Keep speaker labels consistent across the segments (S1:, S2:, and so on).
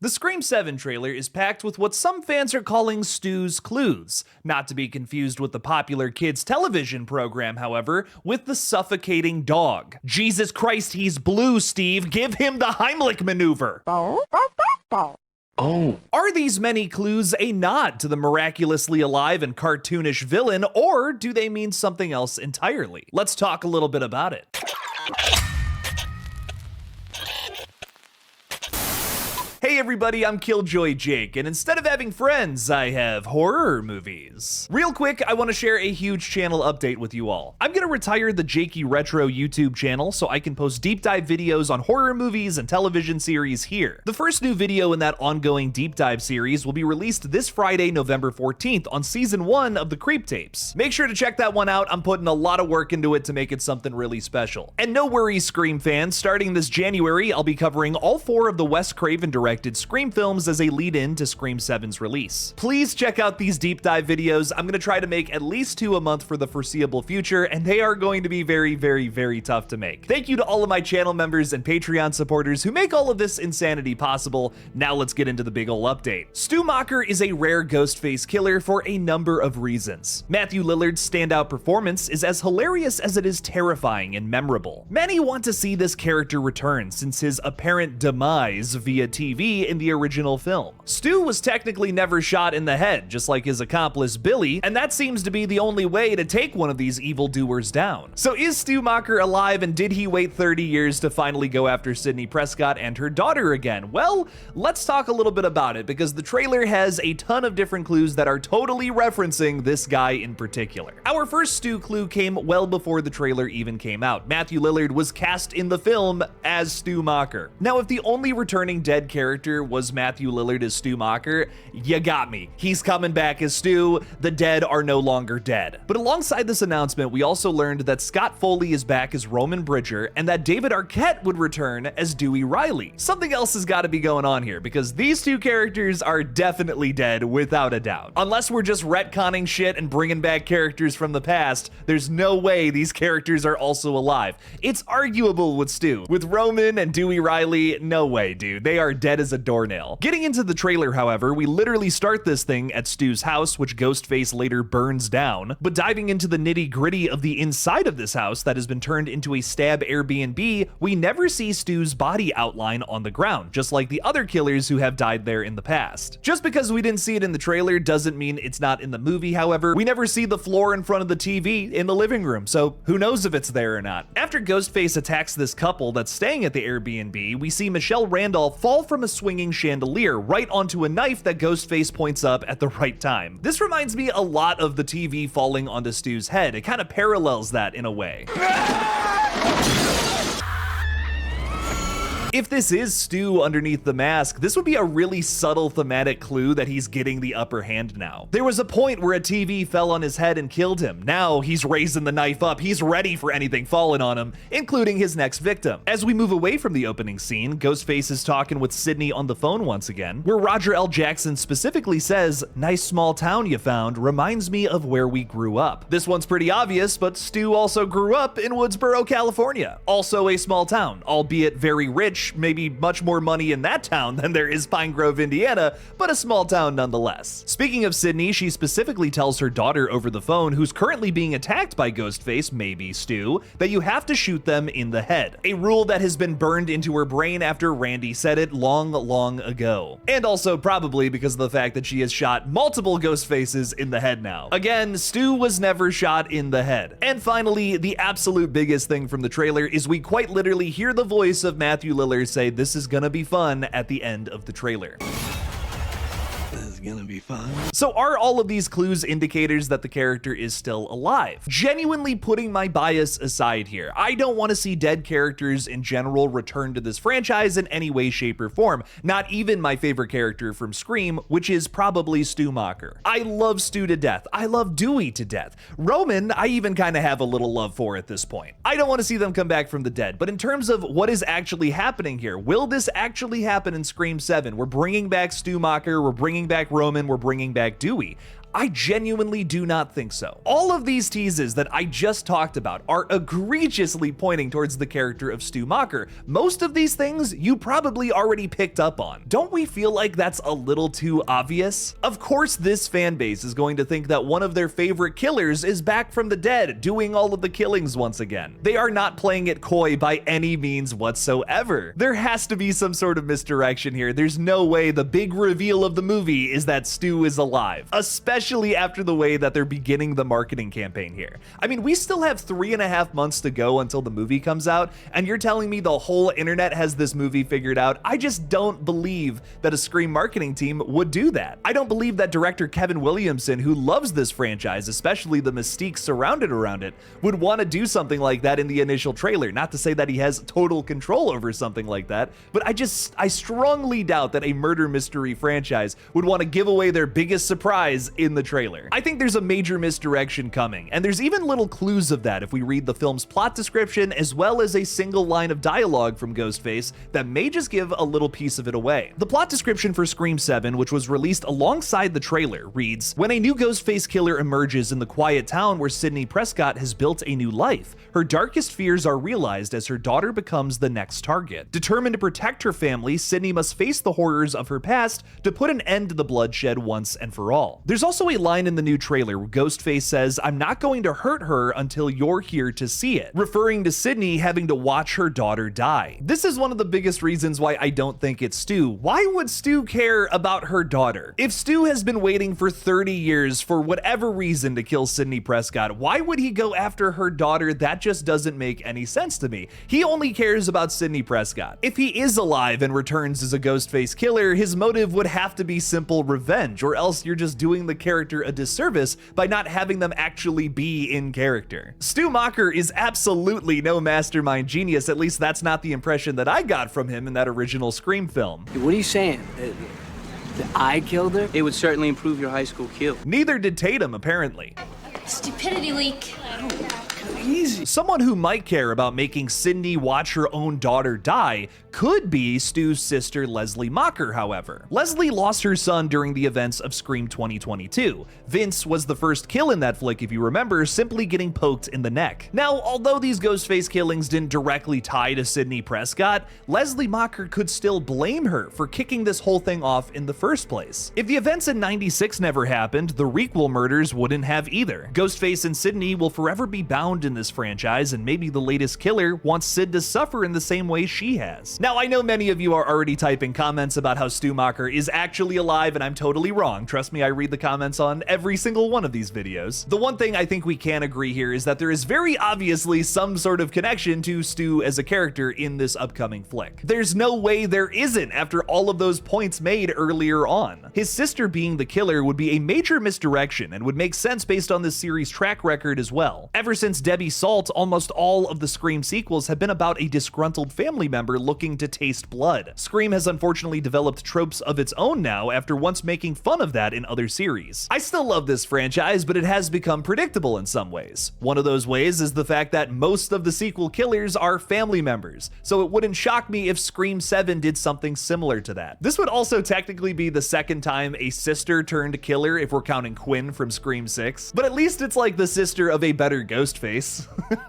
S1: The Scream 7 trailer is packed with what some fans are calling STU'S clues, not to be confused with the popular kids television program, however, with the suffocating dog. Jesus Christ, he's blue, Steve. Give him the Heimlich maneuver.
S2: Oh.
S1: Are these many clues a nod to the miraculously alive and cartoonish villain, or do they mean something else entirely? Let's talk a little bit about it. Hey everybody, I'm Killjoy Jake, and instead of having friends, I have horror movies. Real quick, I want to share a huge channel update with you all. I'm gonna retire the Jakey Retro YouTube channel so I can post deep dive videos on horror movies and television series here. The first new video in that ongoing deep dive series will be released this Friday, November 14th on season 1 of the Creep Tapes. Make sure to check that one out. I'm putting a lot of work into it to make it something really special. And no worries, Scream fans, starting this January, I'll be covering all 4 of the Wes Craven directed Scream films as a lead-in to Scream 7's release. Please check out these deep dive videos. I'm gonna try to make at least 2 a month for the foreseeable future, and they are going to be very, very, very tough to make. Thank you to all of my channel members and Patreon supporters who make all of this insanity possible. Now let's get into the big ol' update. Stu Macher is a rare Ghostface killer for a number of reasons. Matthew Lillard's standout performance is as hilarious as it is terrifying and memorable. Many want to see this character return since his apparent demise via TV in the original film. Stu was technically never shot in the head, just like his accomplice Billy, and that seems to be the only way to take one of these evildoers down. So is Stu Macher alive, and did he wait 30 years to finally go after Sidney Prescott and her daughter again? Well, let's talk a little bit about it, because the trailer has a ton of different clues that are totally referencing this guy in particular. Our first Stu clue came well before the trailer even came out. Matthew Lillard was cast in the film as Stu Macher. Now, if the only returning dead character was Matthew Lillard as Stu Macher, you got me. He's coming back as Stu. The dead are no longer dead. But alongside this announcement, we also learned that Scott Foley is back as Roman Bridger and that David Arquette would return as Dewey Riley. Something else has got to be going on here because these 2 characters are definitely dead without a doubt. Unless we're just retconning shit and bringing back characters from the past, there's no way these characters are also alive. It's arguable with Stu. With Roman and Dewey Riley, no way, dude. They are dead as a doornail. Getting into the trailer, however, we literally start this thing at Stu's house, which Ghostface later burns down, but diving into the nitty-gritty of the inside of this house that has been turned into a stab Airbnb, we never see Stu's body outline on the ground, just like the other killers who have died there in the past. Just because we didn't see it in the trailer doesn't mean it's not in the movie, however. We never see the floor in front of the TV in the living room, so who knows if it's there or not. After Ghostface attacks this couple that's staying at the Airbnb, we see Michelle Randolph fall from a swinging chandelier right onto a knife that Ghostface points up at the right time. This reminds me a lot of the TV falling onto Stu's head. It kind of parallels that in a way. If this is Stu underneath the mask, this would be a really subtle thematic clue that he's getting the upper hand now. There was a point where a TV fell on his head and killed him. Now he's raising the knife up. He's ready for anything falling on him, including his next victim. As we move away from the opening scene, Ghostface is talking with Sidney on the phone once again, where Roger L. Jackson specifically says, "Nice small town you found, reminds me of where we grew up." This one's pretty obvious, but Stu also grew up in Woodsboro, California. Also a small town, albeit very rich, maybe much more money in that town than there is Pine Grove, Indiana, but a small town nonetheless. Speaking of Sidney, she specifically tells her daughter over the phone, who's currently being attacked by Ghostface, maybe Stu, that you have to shoot them in the head. A rule that has been burned into her brain after Randy said it long, long ago. And also probably because of the fact that she has shot multiple Ghostfaces in the head now. Again, Stu was never shot in the head. And finally, the absolute biggest thing from the trailer is we quite literally hear the voice of Matthew Lillard say this is gonna be fun at the end of the trailer.
S2: Gonna be fun.
S1: So are all of these clues indicators that the character is still alive? Genuinely putting my bias aside here, I don't want to see dead characters in general return to this franchise in any way, shape, or form. Not even my favorite character from Scream, which is probably Stu Macher. I love Stu to death. I love Dewey to death. Roman, I even kind of have a little love for at this point. I don't want to see them come back from the dead, but in terms of what is actually happening here, will this actually happen in Scream 7? We're bringing back Stu Macher, we're bringing back Roman, we're bringing back Dewey. I genuinely do not think so. All of these teases that I just talked about are egregiously pointing towards the character of Stu Macher. Most of these things you probably already picked up on. Don't we feel like that's a little too obvious? Of course this fan base is going to think that one of their favorite killers is back from the dead, doing all of the killings once again. They are not playing it coy by any means whatsoever. There has to be some sort of misdirection here. There's no way the big reveal of the movie is that Stu is alive, especially after the way that they're beginning the marketing campaign here. I mean, we still have 3.5 months to go until the movie comes out, and you're telling me the whole internet has this movie figured out? I just don't believe that a Scream marketing team would do that. I don't believe that director Kevin Williamson, who loves this franchise, especially the mystique surrounded around it, would want to do something like that in the initial trailer. Not to say that he has total control over something like that, but I strongly doubt that a murder mystery franchise would want to give away their biggest surprise in the trailer. I think there's a major misdirection coming, and there's even little clues of that if we read the film's plot description as well as a single line of dialogue from Ghostface that may just give a little piece of it away. The plot description for Scream 7, which was released alongside the trailer, reads, "When a new Ghostface killer emerges in the quiet town where Sidney Prescott has built a new life, her darkest fears are realized as her daughter becomes the next target. Determined to protect her family, Sidney must face the horrors of her past to put an end to the bloodshed once and for all." There's also a line in the new trailer where Ghostface says, "I'm not going to hurt her until you're here to see it," referring to Sidney having to watch her daughter die. This is one of the biggest reasons why I don't think it's Stu. Why would Stu care about her daughter? If Stu has been waiting for 30 years for whatever reason to kill Sidney Prescott, why would he go after her daughter? That just doesn't make any sense to me. He only cares about Sidney Prescott. If he is alive and returns as a Ghostface killer, his motive would have to be simple revenge, or else you're just doing the character a disservice by not having them actually be in character. Stu Macher is absolutely no mastermind genius, at least that's not the impression that I got from him in that original Scream film.
S2: What are you saying? That I killed her?
S3: It would certainly improve your high school kill.
S1: Neither did Tatum, apparently.
S4: Stupidity leak.
S2: Easy.
S1: Someone who might care about making Sidney watch her own daughter die could be Stu's sister Leslie Macher, however. Leslie lost her son during the events of Scream 2022. Vince was the first kill in that flick, if you remember, simply getting poked in the neck. Now, although these Ghostface killings didn't directly tie to Sidney Prescott, Leslie Macher could still blame her for kicking this whole thing off in the first place. If the events in '96 never happened, the requel murders wouldn't have either. Ghostface and Sidney will forever be bound in this franchise, and maybe the latest killer wants Sid to suffer in the same way she has. Now, I know many of you are already typing comments about how Stu Macher is actually alive, and I'm totally wrong. Trust me, I read the comments on every single one of these videos. The one thing I think we can agree here is that there is very obviously some sort of connection to Stu as a character in this upcoming flick. There's no way there isn't after all of those points made earlier on. His sister being the killer would be a major misdirection and would make sense based on this series' track record as well. Ever since Debbie Salt, almost all of the Scream sequels have been about a disgruntled family member looking to taste blood. Scream has unfortunately developed tropes of its own now after once making fun of that in other series. I still love this franchise, but it has become predictable in some ways. One of those ways is the fact that most of the sequel killers are family members, so it wouldn't shock me if Scream 7 did something similar to that. This would also technically be the second time a sister turned killer if we're counting Quinn from Scream 6, but at least it's like the sister of a better Ghostface.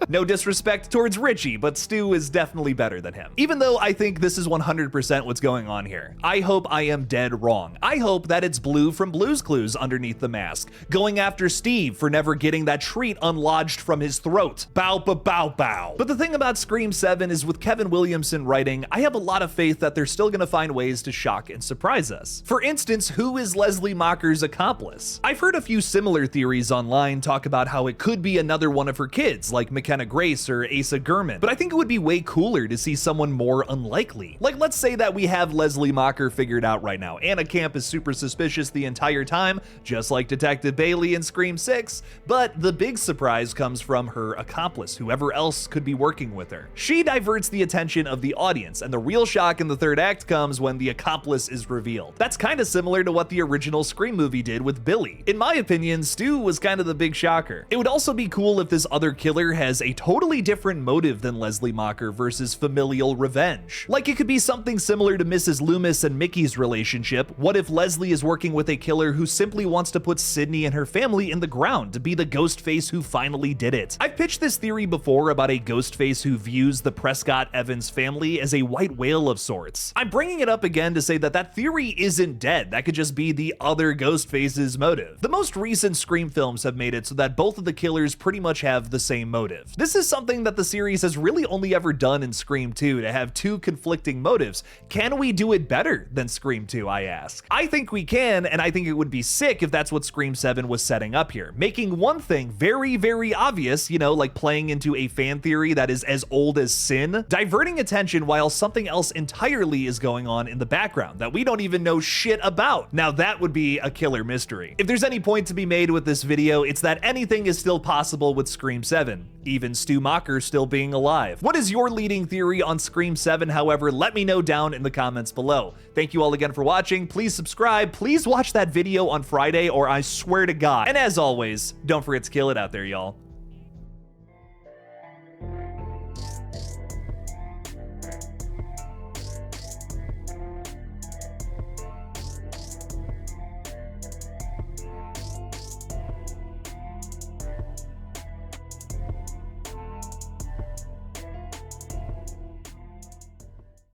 S1: No disrespect towards Richie, but Stu is definitely better than him. Even though I think this is 100% what's going on here. I hope I am dead wrong. I hope that it's Blue from Blue's Clues underneath the mask, going after Steve for never getting that treat unlodged from his throat. Bow, bow, bow, bow. But the thing about Scream 7 is with Kevin Williamson writing, I have a lot of faith that they're still gonna find ways to shock and surprise us. For instance, who is Leslie Macher's accomplice? I've heard a few similar theories online talk about how it could be another one of her kids, like McKenna Grace or Asa Gurman, but I think it would be way cooler to see someone more unlikely. Like, let's say that we have Leslie Macher figured out right now. Anna Camp is super suspicious the entire time, just like Detective Bailey in Scream 6, but the big surprise comes from her accomplice, whoever else could be working with her. She diverts the attention of the audience, and the real shock in the third act comes when the accomplice is revealed. That's kind of similar to what the original Scream movie did with Billy. In my opinion, Stu was kind of the big shocker. It would also be cool if this other killer has a totally different motive than Leslie Macher versus familial revenge. revenge. Like it could be something similar to Mrs. Loomis and Mickey's relationship. What if Leslie is working with a killer who simply wants to put Sydney and her family in the ground to be the Ghostface who finally did it? I've pitched this theory before about a Ghostface who views the Prescott Evans family as a white whale of sorts. I'm bringing it up again to say that that theory isn't dead. That could just be the other Ghostface's motive. The most recent Scream films have made it so that both of the killers pretty much have the same motive. This is something that the series has really only ever done in Scream 2, to have two conflicting motives. Can we do it better than Scream 2, I ask? I think we can, and I think it would be sick if that's what Scream 7 was setting up here. Making one thing very, very obvious, you know, like playing into a fan theory that is as old as sin, diverting attention while something else entirely is going on in the background that we don't even know shit about. Now that would be a killer mystery. If there's any point to be made with this video, it's that anything is still possible with Scream 7, even Stu Macher still being alive. What is your leading theory on Scream 7, however? Let me know down in the comments below. Thank you all again for watching. Please subscribe. Please watch that video on Friday, or I swear to God. And as always, don't forget to kill it out there, y'all.